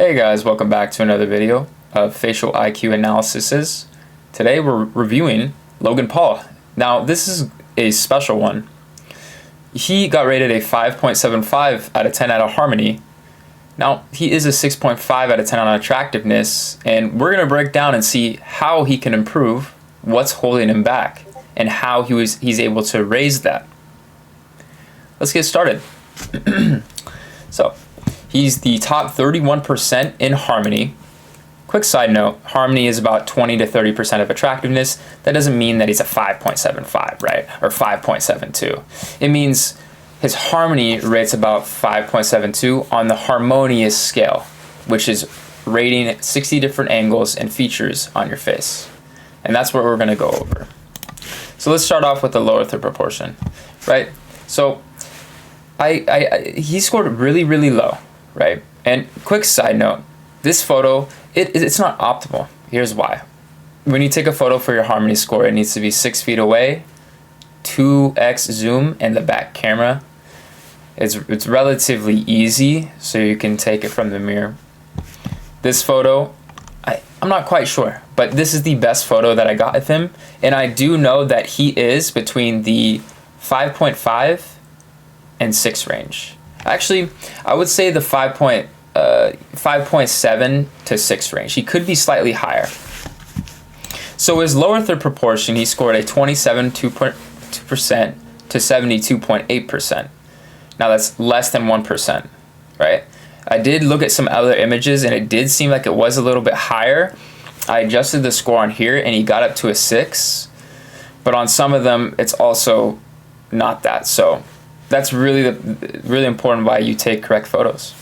Hey guys, welcome back to another video of facial IQ analyses. Today we're reviewing Logan Paul. Now this is a special one. He got rated a 5.75 out of 10 out of harmony. Now he is a 6.5 out of 10 on attractiveness, and we're going to break down and see how he can improve, what's holding him back, and how he's able to raise that. Let's get started. So he's the top 31% in harmony. Quick side note, harmony is about 20 to 30% of attractiveness. That doesn't mean that he's a 5.75, right? Or 5.72. It means his harmony rates about 5.72 on the harmonious scale, which is rating 60 different angles and features on your face. And that's what we're gonna go over. So let's start off with the lower third proportion, right? So he scored really low, right? And quick side note, this photo, it's not optimal. Here's why. When you take a photo for your harmony score, it needs to be 6 feet away, 2x zoom, and the back camera. It's relatively easy, so you can take it from the mirror. This photo, I'm not quite sure, but this is the best photo that I got of him, and I do know that he is between the 5.5 and 6 range. Actually, I would say the 5.7 to 6 range. He could be slightly higher. So his lower third proportion, he scored a 27.2% to 72.8%. Now that's less than 1%, right? I did look at some other images and it did seem like it was a little bit higher. I adjusted the score on here and he got up to a 6, but on some of them it's also not that. So that's really important why you take correct photos.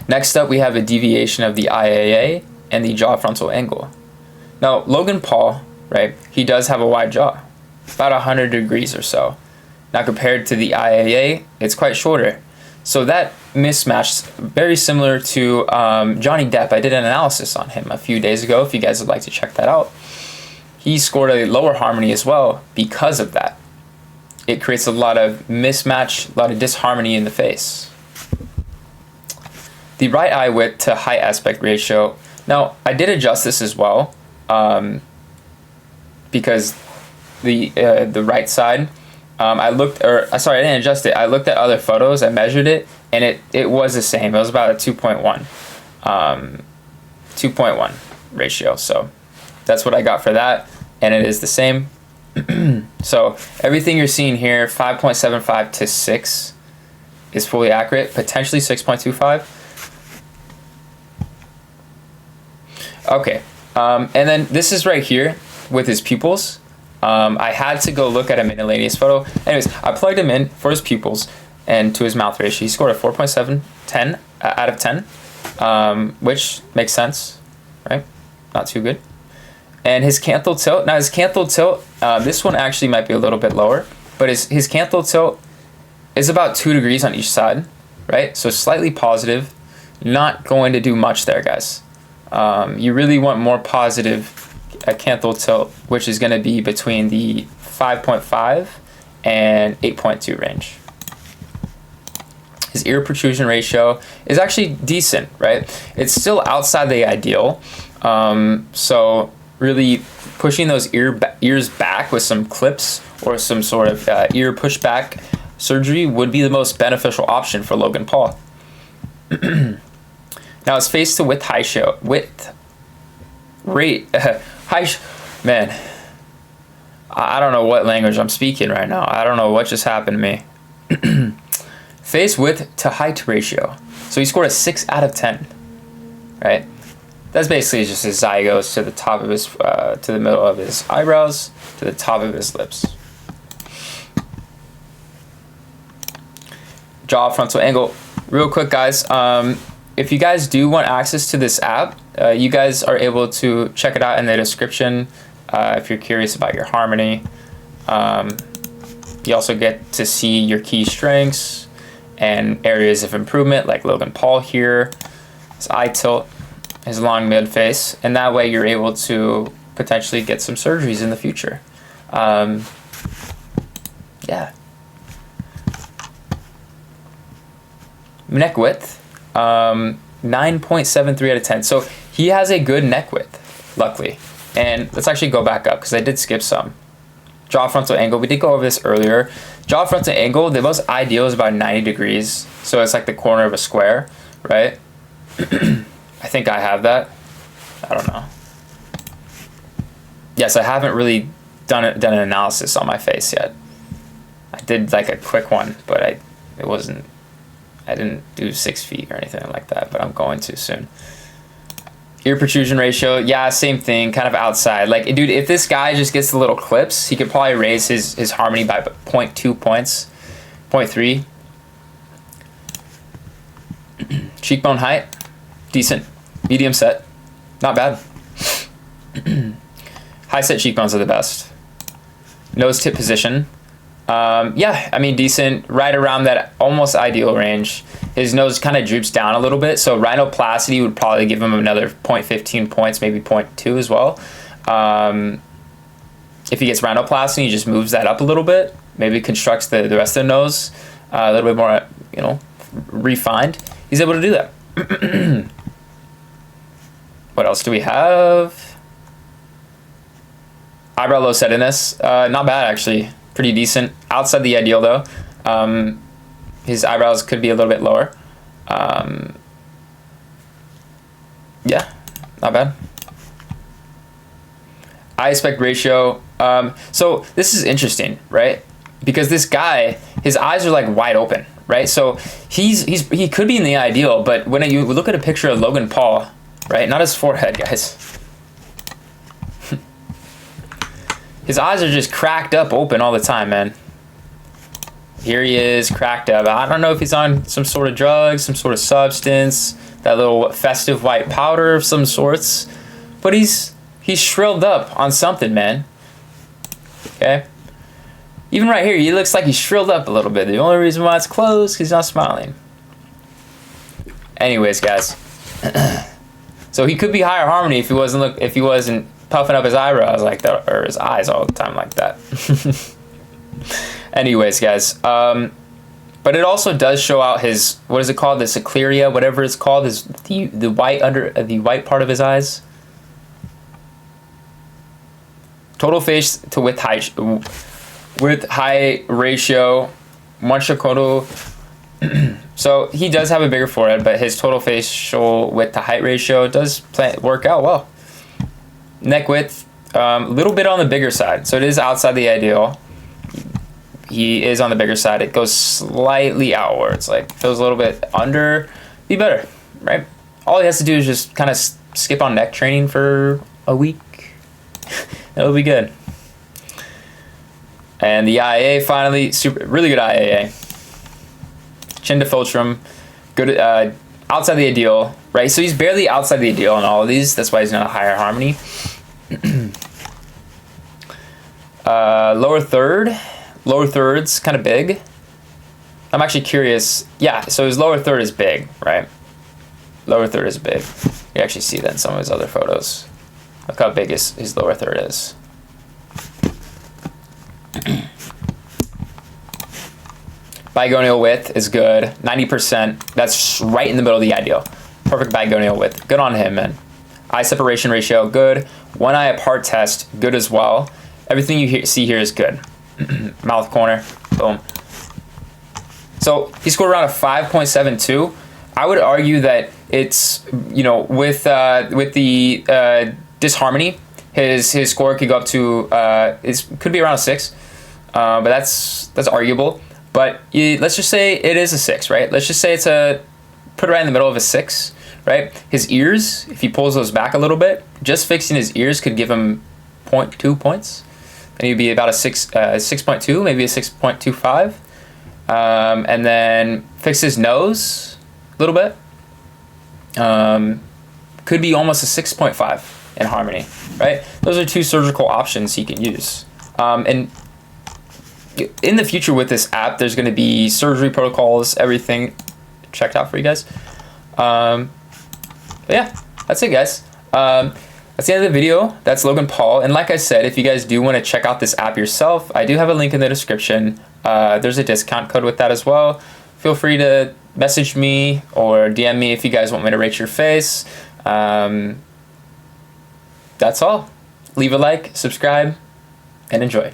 Next up, we have a deviation of the IAA and the jaw frontal angle. Now, Logan Paul, right, he does have a wide jaw, about 100 degrees or so. Now, compared to the IAA, it's quite shorter. So that mismatch, very similar to Johnny Depp. I did an analysis on him a few days ago, if you guys would like to check that out. He scored a lower harmony as well because of that. It creates a lot of mismatch, a lot of disharmony in the face. The right eye width to height aspect ratio. Now, I did adjust this as well because the right side, I didn't adjust it. I looked at other photos, I measured it, and it was the same. It was about a 2.1 ratio. So that's what I got for that, and it is the same. So everything you're seeing here, 5.75 to 6 is fully accurate, potentially 6.25. Okay, and then this is right here with his pupils. I had to go look at a miscellaneous photo. Anyways, I plugged him in for his pupils and to his mouth ratio. He scored a 4.7 out of 10, which makes sense, right? Not too good. And his canthal tilt, now his canthal tilt, this one actually might be a little bit lower, but his canthal tilt is about 2 degrees on each side, right? So slightly positive, not going to do much there, guys. You really want more positive canthal tilt, which is going to be between the 5.5 and 8.2 range. His ear protrusion ratio is actually decent, right? It's still outside the ideal, so really pushing those ears back with some clips or some sort of ear pushback surgery would be the most beneficial option for Logan Paul. Now his face to width man, I don't know what language I'm speaking right now. I don't know what just happened to me. Face width to height ratio. So he scored a 6 out of 10, right? That's basically just his zygos to the top of his, to the middle of his eyebrows, to the top of his lips. Jaw frontal angle. Real quick, guys. If you guys do want access to this app, you guys are able to check it out in the description if you're curious about your harmony. You also get to see your key strengths and areas of improvement, like Logan Paul here, his eye tilt, his long mid face, and that way you're able to potentially get some surgeries in the future. Yeah. Neck width. 9.73 out of 10. So he has a good neck width, luckily. And let's actually go back up because I did skip some. Jaw frontal angle, we did go over this earlier. Jaw frontal angle, the most ideal is about 90 degrees. So it's like the corner of a square, right? I think I have that. I don't know. Yes, I haven't really done an analysis on my face yet. I did like a quick one, but I didn't do 6 feet or anything like that, but I'm going to soon. Ear protrusion ratio, yeah, same thing, kind of outside. Like, dude, if this guy just gets the little clips, he could probably raise his harmony by 0.2 points, 0.3. Cheekbone height, decent. Medium set, not bad. High set cheekbones are the best. Nose tip position, yeah, I mean, decent, right around that almost ideal range. His nose kind of droops down a little bit, so rhinoplasty would probably give him another 0.15 points, maybe 0.2 as well. If he gets rhinoplasty, he just moves that up a little bit, maybe constructs the rest of the nose a little bit more, you know, refined. He's able to do that. What else do we have? Eyebrow low setness, not bad actually. Pretty decent. Outside the ideal though. His eyebrows could be a little bit lower. Yeah, not bad. Eye aspect ratio. So this is interesting, right? Because this guy, his eyes are like wide open, right? So he could be in the ideal, but when you look at a picture of Logan Paul, right? Not his forehead, guys. His eyes are just cracked up open all the time, man. Here he is, cracked up. I don't know if he's on some sort of drug, some sort of substance, that little festive white powder of some sorts. But he's shrilled up on something, man. Okay? Even right here, he looks like he's shrilled up a little bit. The only reason why it's closed is he's not smiling. Anyways, guys. So he could be higher harmony if he wasn't puffing up his eyebrows like that, or his eyes all the time like that. Anyways, guys, but it also does show out his, what is it called, the scleria, whatever it's called, is the white the white part of his eyes. Total face to width height ratio, Manchakoto. So he does have a bigger forehead, but his total facial width to height ratio does work out well. Neck width, a little bit on the bigger side, so it is outside the ideal. He is on the bigger side. It goes slightly outwards, like feels a little bit under. Be better, right? All he has to do is just kind of skip on neck training for a week. It'll be good. And the IAA finally, really good IAA. Chin to philtrum, good, outside the ideal, right? So he's barely outside the ideal on all of these. That's why he's not a higher harmony. Lower third's kind of big. I'm actually curious. Yeah, so his lower third is big, right? Lower third is big. You actually see that in some of his other photos. Look how big his lower third is. Bigonial width is good, 90%. That's right in the middle of the ideal. Perfect bigonial width. Good on him, man. Eye separation ratio, good. One eye apart test, good as well. Everything you see here is good. Mouth corner, boom. So he scored around a 5.72. I would argue that it's, you know, with the disharmony, his score could go up to could be around a 6, but that's arguable. But let's just say it is a 6, right? Let's just say it's put it right in the middle of a 6, right? His ears, if he pulls those back a little bit, just fixing his ears could give him 0.2 points. And he'd be about a 6.2, maybe a 6.25. And then fix his nose a little bit. Could be almost a 6.5 in harmony, right? Those are two surgical options he can use. And in the future with this app, there's going to be surgery protocols, everything checked out for you guys. But yeah, that's it, guys. That's the end of the video. That's Logan Paul. And like I said, if you guys do want to check out this app yourself, I do have a link in the description. There's a discount code with that as well. Feel free to message me or DM me if you guys want me to rate your face. That's all. Leave a like, subscribe, and enjoy.